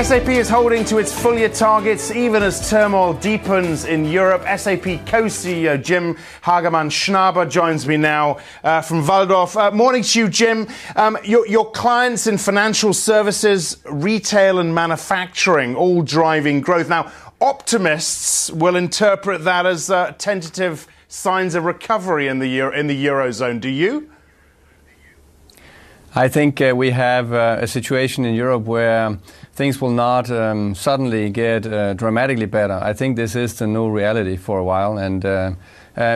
SAP is holding to its full-year targets even as turmoil deepens in Europe. SAP co-CEO Jim Hagemann-Snabe joins me now from Waldorf. Morning to you, Jim. Your clients in financial services, retail and manufacturing all driving growth. Now, optimists will interpret that as tentative signs of recovery in the Eurozone. Do you? I think we have a situation in Europe where things will not suddenly get dramatically better. I think this is the new reality for a while, and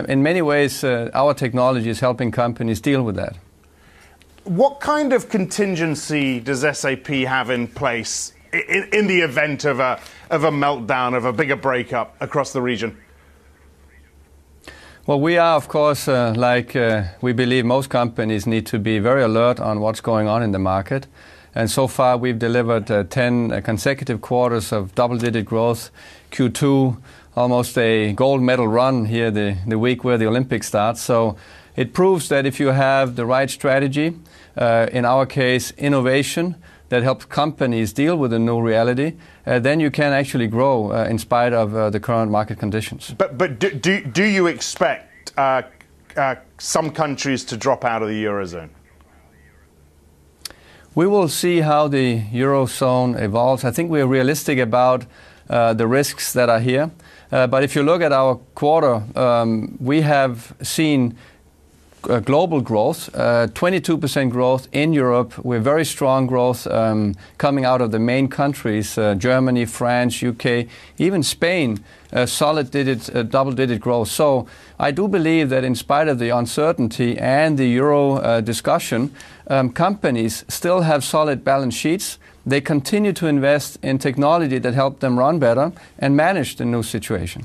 in many ways our technology is helping companies deal with that. What kind of contingency does SAP have in place in the event of a meltdown, of a bigger breakup across the region? Well, we are, of course, we believe most companies need to be very alert on what's going on in the market. And so far, we've delivered 10 consecutive quarters of double-digit growth. Q2, almost a gold medal run here the week where the Olympics start. So it proves that if you have the right strategy, in our case, innovation, that helps companies deal with the new reality, then you can actually grow in spite of the current market conditions. But do you expect some countries to drop out of the Eurozone? We will see how the Eurozone evolves. I think we are realistic about the risks that are here. But if you look at our quarter, we have seen global growth, 22% growth in Europe. We're very strong growth coming out of the main countries, Germany, France, UK, even Spain, solid double-digit growth. So I do believe that in spite of the uncertainty and the euro discussion, companies still have solid balance sheets. They continue to invest in technology that help them run better and manage the new situation.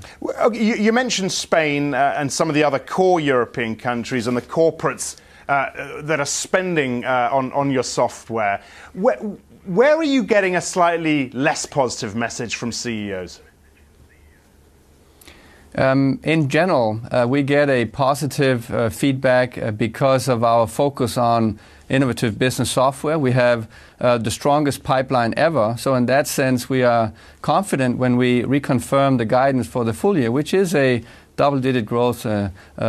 You mentioned Spain and some of the other core European countries and the corporates that are spending on your software. Where are you getting a slightly less positive message from CEOs? In general, we get a positive feedback because of our focus on innovative business software. We have the strongest pipeline ever. So in that sense, we are confident when we reconfirm the guidance for the full year, which is a double-digit growth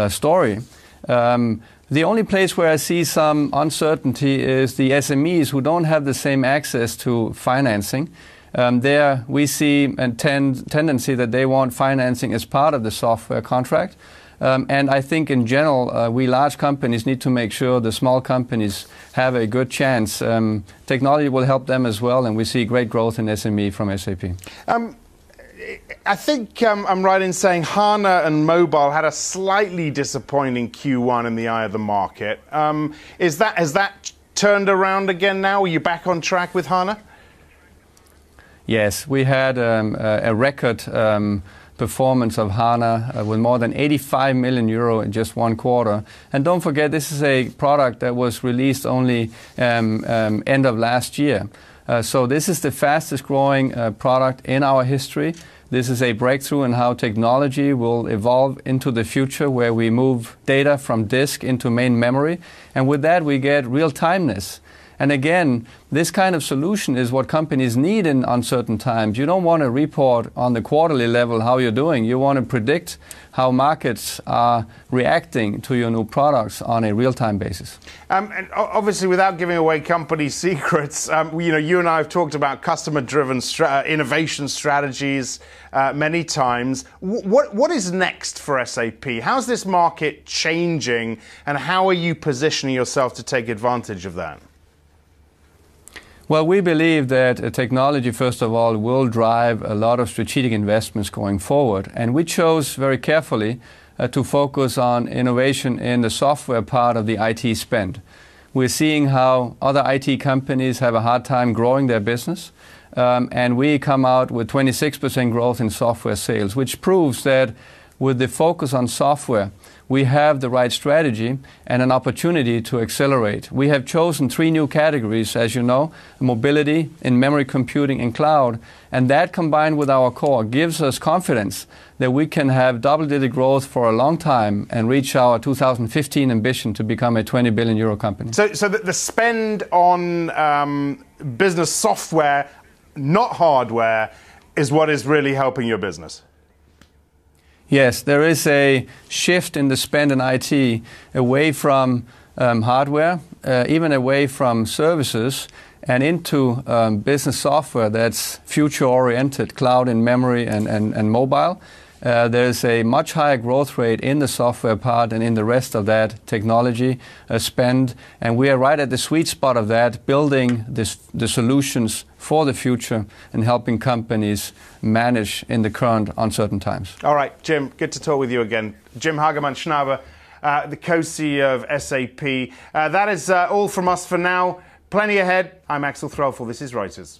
story. The only place where I see some uncertainty is the SMEs who don't have the same access to financing. There we see a tendency that they want financing as part of the software contract. And I think in general, we large companies need to make sure the small companies have a good chance. Technology will help them as well, and we see great growth in SME from SAP. I think I'm right in saying HANA and mobile had a slightly disappointing Q1 in the eye of the market. Has that turned around again now? Are you back on track with HANA? Yes, we had a record performance of HANA with more than 85 million euro in just one quarter. And don't forget, this is a product that was released only end of last year. So this is the fastest growing product in our history. This is a breakthrough in how technology will evolve into the future, where we move data from disk into main memory. And with that, we get real-timeness. And again, this kind of solution is what companies need in uncertain times. You don't want to report on the quarterly level how you're doing. You want to predict how markets are reacting to your new products on a real-time basis. And obviously, without giving away company secrets, you and I have talked about customer-driven innovation strategies many times. What is next for SAP? How's this market changing, and how are you positioning yourself to take advantage of that? Well, we believe that technology, first of all, will drive a lot of strategic investments going forward. And we chose very carefully to focus on innovation in the software part of the IT spend. We're seeing how other IT companies have a hard time growing their business. And we come out with 26% growth in software sales, which proves that with the focus on software, we have the right strategy and an opportunity to accelerate. We have chosen 3 new categories, as you know: mobility, in-memory computing, and cloud. And that, combined with our core, gives us confidence that we can have double-digit growth for a long time and reach our 2015 ambition to become a 20 billion euro company. So the spend on business software not hardware, is what is really helping your business. Yes, there is a shift in the spend in IT away from hardware, even away from services, and into business software that's future-oriented, cloud in memory and mobile. There's a much higher growth rate in the software part and in the rest of that technology spend. And we are right at the sweet spot of that, building the solutions for the future and helping companies manage in the current uncertain times. All right, Jim, good to talk with you again. Jim Hagemann-Snabe, the co-CEO of SAP. That is all from us for now. Plenty ahead. I'm Axel Threlfall. This is Reuters.